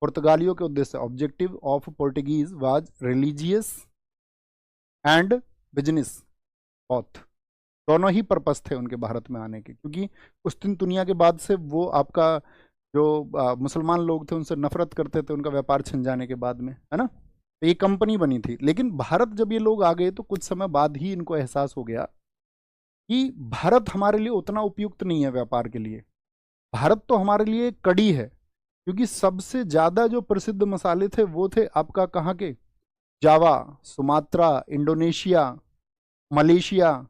पुर्तगालियों के उद्देश्य, objective of Portuguese was religious and business both, दोनों ही पर्पस थे उनके भारत में आने के, क्योंकि कुछ दुनिया के बाद से वो आपका जो मुसलमान लोग थे उनसे नफरत करते थे उनका व्यापार छिन जाने के बाद में, है ना। तो ये कंपनी बनी थी, लेकिन भारत जब ये लोग आ गए तो कुछ समय बाद ही इनको एहसास हो गया कि भारत हमारे लिए उतना उपयुक्त नहीं है व्यापार के लिए। भारत तो हमारे लिए एक कड़ी है, क्योंकि सबसे ज़्यादा जो प्रसिद्ध मसाले थे वो थे आपका कहाँ के, जावा, सुमात्रा, इंडोनेशिया, मलेशिया।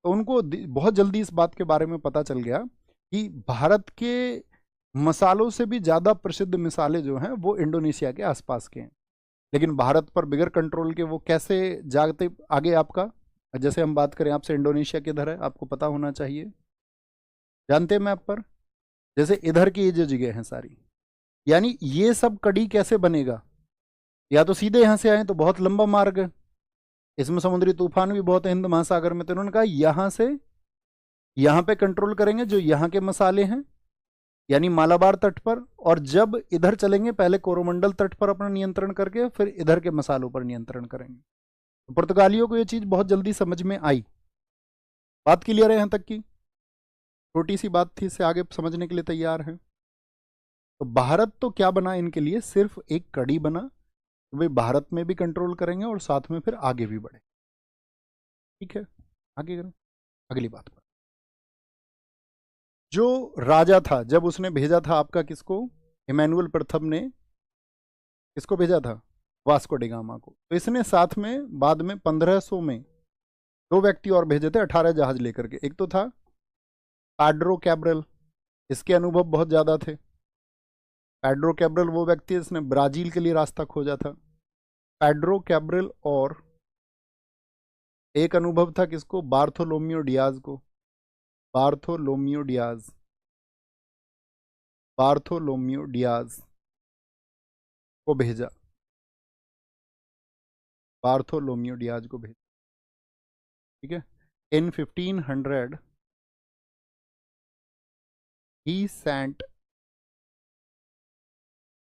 तो उनको बहुत जल्दी इस बात के बारे में पता चल गया कि भारत के मसालों से भी ज़्यादा प्रसिद्ध मसाले जो हैं वो इंडोनेशिया के आसपास के हैं। लेकिन भारत पर बिगर कंट्रोल के वो कैसे जागते आगे आपका, जैसे हम बात करें आपसे, इंडोनेशिया किधर है आपको पता होना चाहिए, जानते हैं मैप पर, जैसे इधर की ये जो जगह हैं सारी, यानी ये सब कड़ी कैसे बनेगा, या तो सीधे यहाँ से आए तो बहुत लंबा मार्ग है, इसमें समुद्री तूफान भी बहुत है हिंद महासागर में, तो उन्होंने कहा यहाँ से यहाँ पे कंट्रोल करेंगे जो यहाँ के मसाले हैं, यानी मालाबार तट पर, और जब इधर चलेंगे पहले कोरोमंडल तट पर अपना नियंत्रण करके फिर इधर के मसालों पर नियंत्रण करेंगे। तो पुर्तगालियों को ये चीज़ बहुत जल्दी समझ में आई। बात क्लियर है यहाँ तक की, छोटी सी बात थी, इससे आगे समझने के लिए तैयार है। तो भारत तो क्या बना इनके लिए, सिर्फ एक कड़ी बना, वे भारत में भी कंट्रोल करेंगे और साथ में फिर आगे भी बढ़े। ठीक है, आगे करें अगली बात पर। जो राजा था जब उसने भेजा था आपका किसको, इमैनुअल प्रथम ने किसको भेजा था, वास्को डिगामा को। तो इसने साथ में बाद में 1500 में 2 व्यक्ति और भेजे थे 18 जहाज लेकर के। एक तो था पैड्रो कैब्रल, इसके अनुभव बहुत ज़्यादा थे। पैड्रो कैब्रल वो व्यक्ति है जिसने ब्राज़ील के लिए रास्ता खोजा था, पैड्रो कैब्रल। और एक अनुभव था किसको, बार्थोलोमियो डियाज को, बार्थोलोमियो डियाज, बार्थोलोमियो डियाज को भेजा, बार्थोलोमियो डियाज को भेजा। ठीक है, इन 1500 ही सेंट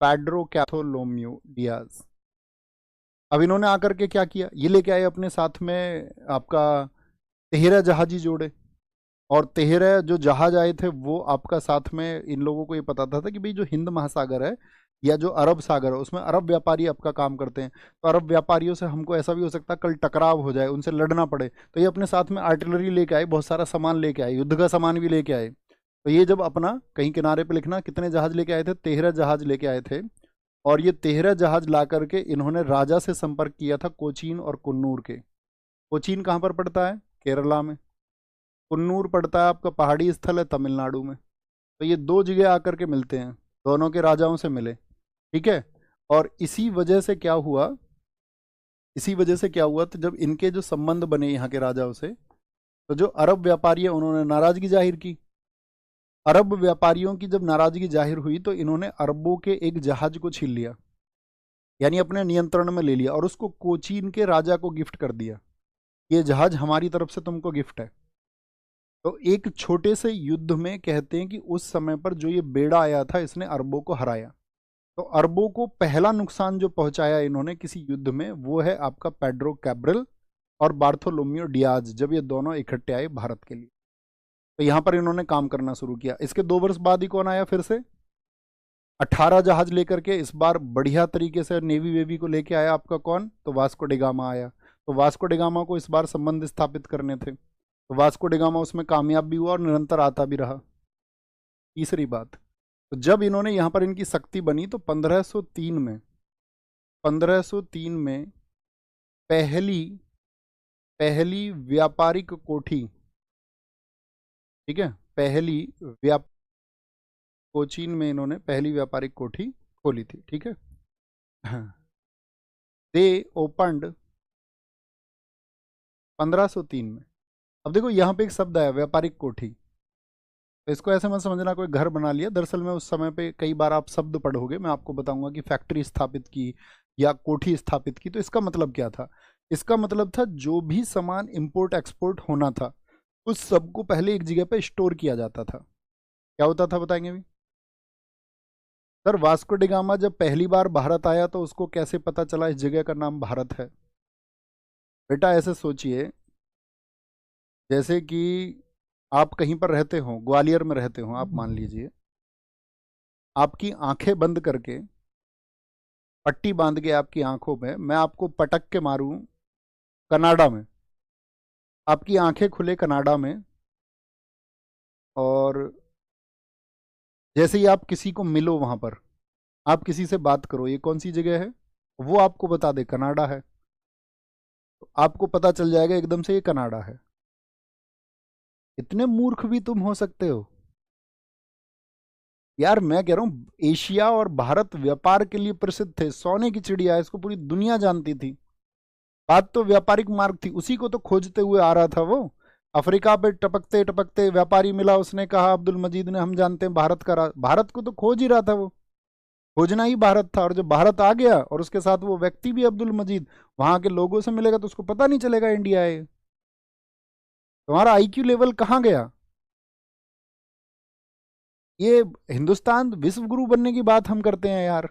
पैड्रो कैथोलोमियो डियाज। अब इन्होंने आकर के क्या किया, ये लेके आए अपने साथ में आपका 13 जहाजी जोड़े, और 13 जो जहाज आए थे वो आपका साथ में, इन लोगों को ये पता था कि भाई जो हिंद महासागर है या जो अरब सागर है उसमें अरब व्यापारी आपका काम करते हैं, तो अरब व्यापारियों से हमको ऐसा भी हो सकता है कल टकराव हो जाए, उनसे लड़ना पड़े, तो ये अपने साथ में आर्टिलरी लेके आए, बहुत सारा सामान लेके आए, युद्ध का सामान भी लेके आए। तो ये जब अपना कहीं किनारे पे लिखना कितने जहाज लेके आए थे, 13 जहाज लेके आए थे। और ये 13 जहाज ला करके इन्होंने राजा से संपर्क किया था कोचीन और कुन्नूर के। कोचीन कहाँ पर पड़ता है, केरला में। कुन्नूर पड़ता है आपका पहाड़ी स्थल है तमिलनाडु में। तो ये 2 जगह आकर के मिलते हैं, दोनों के राजाओं से मिले। ठीक है, और इसी वजह से क्या हुआ, तो जब इनके जो संबंध बने यहाँ के राजाओं से, तो जो अरब व्यापारी है उन्होंने नाराजगी जाहिर की। अरब व्यापारियों की जब नाराजगी जाहिर हुई तो इन्होंने अरबों के एक जहाज को छीन लिया, यानी अपने नियंत्रण में ले लिया, और उसको कोचीन के राजा को गिफ्ट कर दिया, ये जहाज हमारी तरफ से तुमको गिफ्ट है। तो एक छोटे से युद्ध में कहते हैं कि उस समय पर जो ये बेड़ा आया था इसने अरबों को हराया। तो अरबों को पहला नुकसान जो पहुंचाया इन्होंने किसी युद्ध में वो है आपका पैड्रो कैब्रल और बार्थोलोमियो डियाज, जब ये दोनों इकट्ठे आए भारत के लिए। तो यहाँ पर इन्होंने काम करना शुरू किया। इसके 2 वर्ष बाद ही कौन आया फिर से, 18 जहाज लेकर के, इस बार बढ़िया तरीके से नेवी वेवी को लेके आया आपका कौन, तो वास्को डिगामा आया। तो वास्को डिगामा को इस बार संबंध स्थापित करने थे, तो वास्को डिगामा उसमें कामयाब भी हुआ और निरंतर आता भी रहा। तीसरी बात, तो जब इन्होंने यहाँ पर इनकी शक्ति बनी तो 1503 में पहली व्यापारिक कोठी, ठीक है, कोचीन में इन्होंने पहली व्यापारिक कोठी खोली थी। ठीक है, दे ओपन्ड 1503 में। अब देखो यहाँ पे एक शब्द आया व्यापारिक कोठी, तो इसको ऐसे मत समझना कोई घर बना लिया, दरअसल में उस समय पे कई बार आप शब्द पढ़ोगे, मैं आपको बताऊंगा कि फैक्ट्री स्थापित की या कोठी स्थापित की। तो इसका मतलब क्या था, इसका मतलब था जो भी सामान इंपोर्ट एक्सपोर्ट होना था उस सबको पहले एक जगह पे स्टोर किया जाता था। क्या होता था बताएंगे भी, सर वास्को डी गामा जब पहली बार भारत आया तो उसको कैसे पता चला इस जगह का नाम भारत है? बेटा ऐसे सोचिए, जैसे कि आप कहीं पर रहते हो, ग्वालियर में रहते हो आप, मान लीजिए आपकी आंखें बंद करके, पट्टी बांध के आपकी आंखों में मैं आपको पटक के मारूं कनाडा में, आपकी आंखें खुले कनाडा में, और जैसे ही आप किसी को मिलो वहां पर, आप किसी से बात करो ये कौन सी जगह है, वो आपको बता दे कनाडा है, तो आपको पता चल जाएगा एकदम से ये कनाडा है। इतने मूर्ख भी तुम हो सकते हो यार। मैं कह रहा हूं एशिया और भारत व्यापार के लिए प्रसिद्ध थे, सोने की चिड़िया, इसको पूरी दुनिया जानती थी। बात तो व्यापारिक मार्ग थी, उसी को तो खोजते हुए आ रहा था वो। अफ्रीका पे टपकते टपकते व्यापारी मिला, उसने कहा अब्दुल मजीद ने हम जानते हैं भारत का भारत को तो खोज ही रहा था वो, खोजना ही भारत था। और जब भारत आ गया और उसके साथ वो व्यक्ति भी अब्दुल मजीद, वहां के लोगों से मिलेगा तो उसको पता नहीं चलेगा इंडिया है। तुम्हारा आईक्यू लेवल कहाँ गया? ये हिंदुस्तान विश्व गुरु बनने की बात हम करते हैं यार,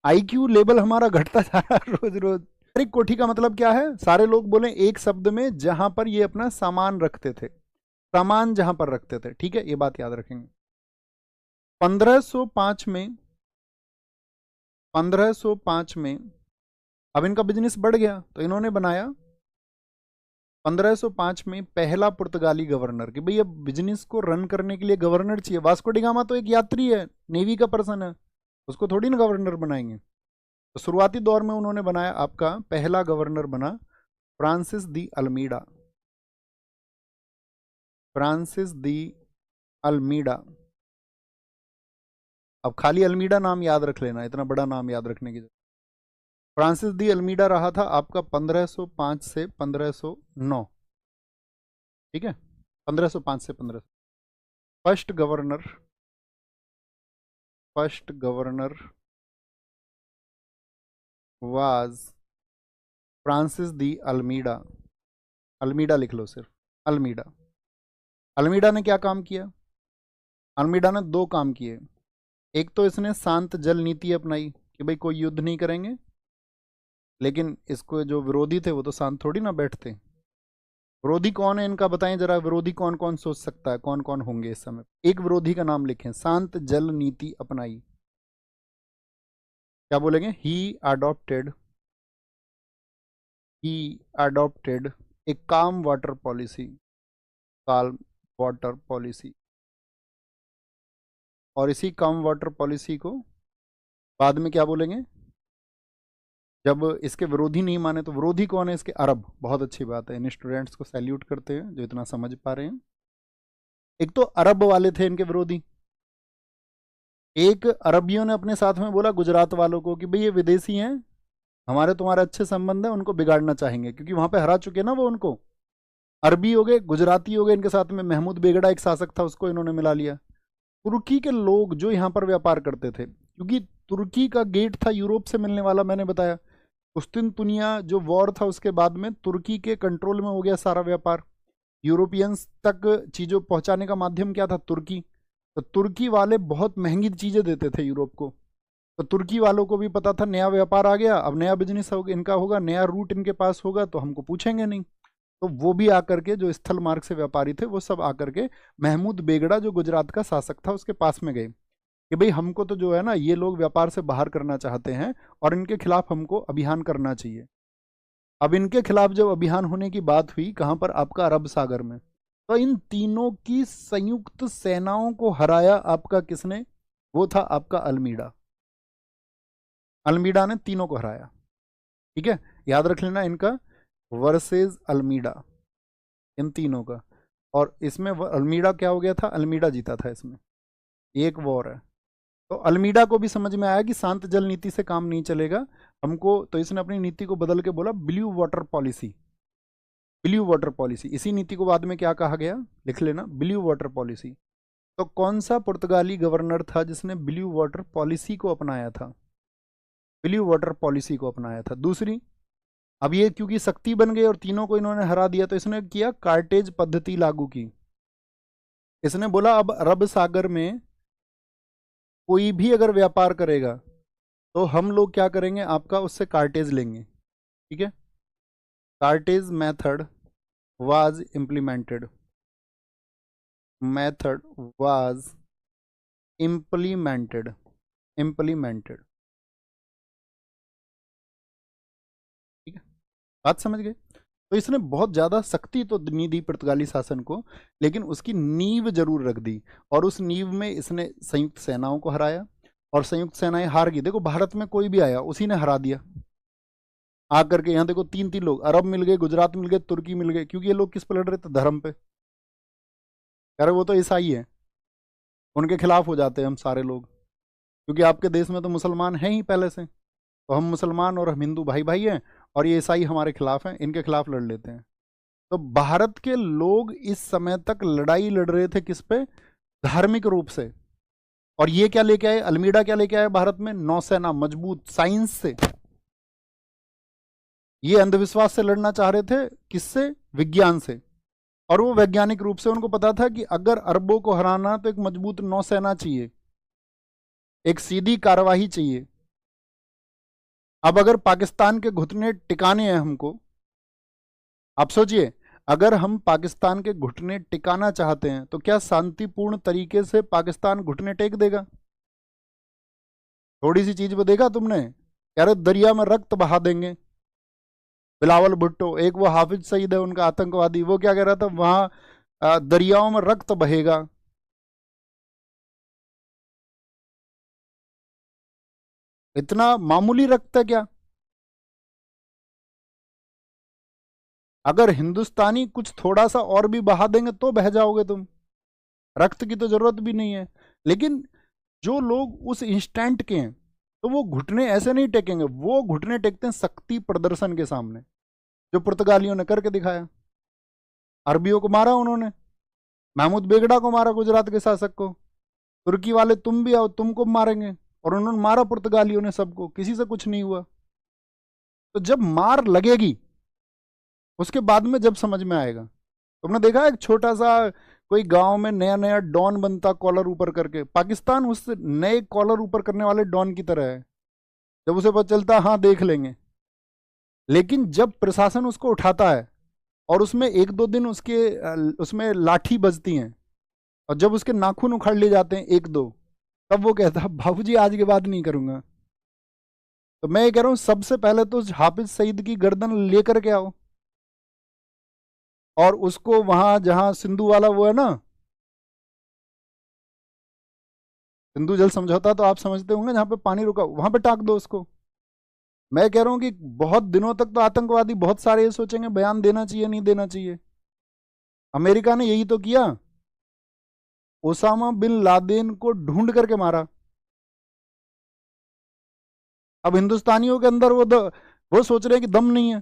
आईक्यू लेवल हमारा घटता जा रहा है रोज रोज। एक कोठी का मतलब क्या है? सारे लोग बोले एक शब्द में, जहां पर ये अपना सामान रखते थे, सामान जहां पर रखते थे, ठीक है, ये बात याद रखेंगे। 1505 में 1505 में अब इनका बिजनेस बढ़ गया तो इन्होंने बनाया 1505 में पहला पुर्तगाली गवर्नर, कि भाई अब बिजनेस को रन करने के लिए गवर्नर चाहिए। वास्को डी गामा तो एक यात्री है, नेवी का पर्सन है, उसको थोड़ी ना गवर्नर बनाएंगे। तो शुरुआती दौर में उन्होंने बनाया, आपका पहला गवर्नर बना Francis de Almeida, Francis de Almeida. अब खाली अल्मीडा नाम याद रख लेना, इतना बड़ा नाम याद रखने की जरूरत। फ्रांसिस दी अल्मीडा रहा था आपका 1505 से 1509, ठीक है, 1505 से 1500। First governor was Francis de Almeida. Almeida लिख लो सिर्फ, अल्मीडा। अल्मीडा ने क्या काम किया? अल्मीडा ने दो काम किए। एक तो इसने शांत जल नीति अपनाई कि भाई कोई युद्ध नहीं करेंगे, लेकिन इसको जो विरोधी थे वो तो शांत थोड़ी ना बैठते। विरोधी कौन है इनका बताएं जरा, विरोधी कौन कौन सोच सकता है, कौन कौन होंगे इस समय? एक विरोधी का नाम लिखें, शांत जल नीति अपनाई। क्या बोलेंगे? ही अडॉप्टेड ए काम वाटर पॉलिसी, काम वाटर पॉलिसी। और इसी काम वाटर पॉलिसी को बाद में क्या बोलेंगे? जब इसके विरोधी नहीं माने, तो विरोधी कौन है इसके? अरब। बहुत अच्छी बात है, इन स्टूडेंट्स को सैल्यूट करते हैं जो इतना समझ पा रहे हैं। एक तो अरब वाले थे इनके विरोधी। एक अरबियों ने अपने साथ में बोला गुजरात वालों को कि भाई ये विदेशी हैं, हमारे तुम्हारे अच्छे संबंध है, उनको बिगाड़ना चाहेंगे, क्योंकि वहां पे हरा चुके ना वो उनको। अरबी हो गए, गुजराती हो गए, इनके साथ में महमूद बेगड़ा एक शासक था, उसको इन्होंने मिला लिया। तुर्की के लोग जो यहाँ पर व्यापार करते थे, क्योंकि तुर्की का गेट था यूरोप से मिलने वाला, मैंने बताया। कुस्तिनतुनिया जो वॉर था उसके बाद में तुर्की के कंट्रोल में हो गया सारा व्यापार। यूरोपियंस तक चीज़ों पहुंचाने का माध्यम क्या था? तुर्की। तो तुर्की वाले बहुत महंगी चीज़ें देते थे यूरोप को। तो तुर्की वालों को भी पता था नया व्यापार आ गया, अब नया बिजनेस इनका होगा, नया रूट इनके पास होगा, तो हमको पूछेंगे नहीं। तो वो भी आकर के, जो स्थल मार्ग से व्यापारी थे वो सब आकर के महमूद बेगड़ा जो गुजरात का शासक था उसके पास में गए कि भाई हमको तो जो है ना ये लोग व्यापार से बाहर करना चाहते हैं और इनके खिलाफ हमको अभियान करना चाहिए। अब इनके खिलाफ जब अभियान होने की बात हुई, कहाँ पर? आपका अरब सागर में। तो इन तीनों की संयुक्त सेनाओं को हराया आपका किसने? वो था आपका अल्मीडा। अल्मीडा ने तीनों को हराया, ठीक है, याद रख लेना इनका वर्सेस अल्मीडा, इन तीनों का। और इसमें अल्मीडा क्या हो गया था? अल्मीडा जीता था इसमें, एक वॉर है। तो अल्मीडा को भी समझ में आया कि शांत जल नीति से काम नहीं चलेगा हमको, तो इसने अपनी नीति को बदल के बोला blue water policy. Blue water policy, इसी नीति को बाद में क्या कहा गया? लिख लेना, ब्लू वाटर पॉलिसी। तो कौन सा पुर्तगाली गवर्नर था जिसने ब्लू वाटर पॉलिसी को अपनाया था? ब्लू वाटर पॉलिसी को अपनाया था। दूसरी, अब ये क्योंकि शक्ति बन गए और तीनों को इन्होंने हरा दिया, तो इसने किया कार्टेज पद्धति लागू की। इसने बोला अब अरब सागर में कोई भी अगर व्यापार करेगा तो हम लोग क्या करेंगे, आपका उससे कार्टेज लेंगे, ठीक है। Cartage method was implemented, method was implemented, implemented, ठीक है। बात समझ गए। तो इसने बहुत ज्यादा सख्ती तो नहीं दी पुर्तगाली शासन को, लेकिन उसकी नींव जरूर रख दी। और उस नींव में इसने संयुक्त सेनाओं को हराया, और संयुक्त सेनाएं हार गई। देखो भारत में कोई भी आया उसी ने हरा दिया आकर के। यहाँ देखो तीन तीन लोग, अरब मिल गए, गुजरात मिल गए, तुर्की मिल गए, क्योंकि ये लोग किस पे लड़ रहे थे, धर्म पे। यार वो तो ईसाई है, उनके खिलाफ हो जाते हैं हम सारे लोग, क्योंकि आपके देश में तो मुसलमान हैं ही पहले से। तो हम मुसलमान और हम हिंदू भाई भाई हैं, और ये ईसाई हमारे खिलाफ हैं, इनके खिलाफ लड़ लेते हैं। तो भारत के लोग इस समय तक लड़ाई लड़ रहे थे किस पे, धार्मिक रूप से। और ये क्या लेके आए, अल्मीडा क्या लेके आए भारत में, नौसेना मजबूत, साइंस से। ये अंधविश्वास से लड़ना चाह रहे थे, किससे, विज्ञान से। और वो वैज्ञानिक रूप से उनको पता था कि अगर अरबों को हराना तो एक मजबूत नौसेना चाहिए, एक सीधी कार्यवाही चाहिए। अब अगर पाकिस्तान के घुटने टिकाने हैं हमको, आप सोचिए, अगर हम पाकिस्तान के घुटने टिकाना चाहते हैं तो क्या शांतिपूर्ण तरीके से पाकिस्तान घुटने टेक देगा? थोड़ी सी चीज पे देखा तुमने, यार दरिया में रक्त बहा देंगे। बिलावल भुट्टो, एक वो हाफिज सईद है उनका आतंकवादी, वो क्या कह रहा था, वहां दरियाओं में रक्त बहेगा। इतना मामूली रक्त है क्या? अगर हिंदुस्तानी कुछ थोड़ा सा और भी बहा देंगे तो बह जाओगे तुम, रक्त की तो जरूरत भी नहीं है। लेकिन जो लोग उस इंस्टेंट के हैं, तो वो घुटने ऐसे नहीं टेकेंगे, वो घुटने टेकते हैं शक्ति प्रदर्शन के सामने, जो पुर्तगालियों ने करके दिखाया। अरबियों को मारा उन्होंने, महमूद बेगड़ा को मारा, गुजरात के शासक को। तुर्की वाले तुम भी आओ, तुमको मारेंगे। और उन्होंने मारा पुर्तगालियों ने सबको, किसी से कुछ नहीं हुआ। तो जब मार लगेगी उसके बाद में जब समझ में आएगा। तुमने देखा एक छोटा सा कोई गांव में नया नया डॉन बनता कॉलर ऊपर करके, पाकिस्तान उस नए कॉलर ऊपर करने वाले डॉन की तरह है। जब उसे पता चलता हाँ देख लेंगे, लेकिन जब प्रशासन उसको उठाता है और उसमें एक दो दिन उसमें लाठी बजती हैं, और जब उसके नाखून उखाड़ लिए जाते हैं एक दो, तब वो कहता है बाबूजी आज के बाद नहीं करूंगा। तो मैं ये कह रहा हूं, सबसे पहले तो उस हाफिज सईद की गर्दन लेकर के आओ, और उसको वहां जहां सिंधु वाला वो है ना, सिंधु जल समझौता तो आप समझते होंगे, जहां पे पानी रुका वहां पे टाक दो उसको। मैं कह रहा हूं कि बहुत दिनों तक तो आतंकवादी बहुत सारे ये सोचेंगे बयान देना चाहिए नहीं देना चाहिए। अमेरिका ने यही तो किया, ओसामा बिन लादेन को ढूंढ करके मारा। अब हिंदुस्तानियों के अंदर वो सोच रहे हैं कि दम नहीं है,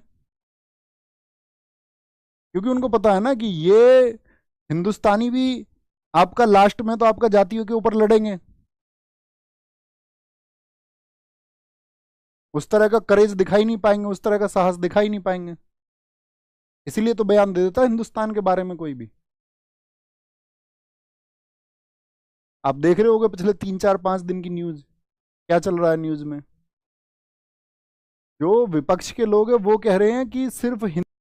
क्योंकि उनको पता है ना कि ये हिंदुस्तानी भी आपका लास्ट में तो आपका जातियों के ऊपर लड़ेंगे। उस तरह का करेज दिखाई नहीं पाएंगे, उस तरह का साहस दिखाई नहीं पाएंगे। इसीलिए तो बयान दे देता है हिंदुस्तान के बारे में कोई भी। आप देख रहे होगे पिछले 3 4 5 दिन की न्यूज, क्या चल रहा है न्यूज में। जो विपक्ष के लोग हैं वो कह रहे हैं कि सिर्फ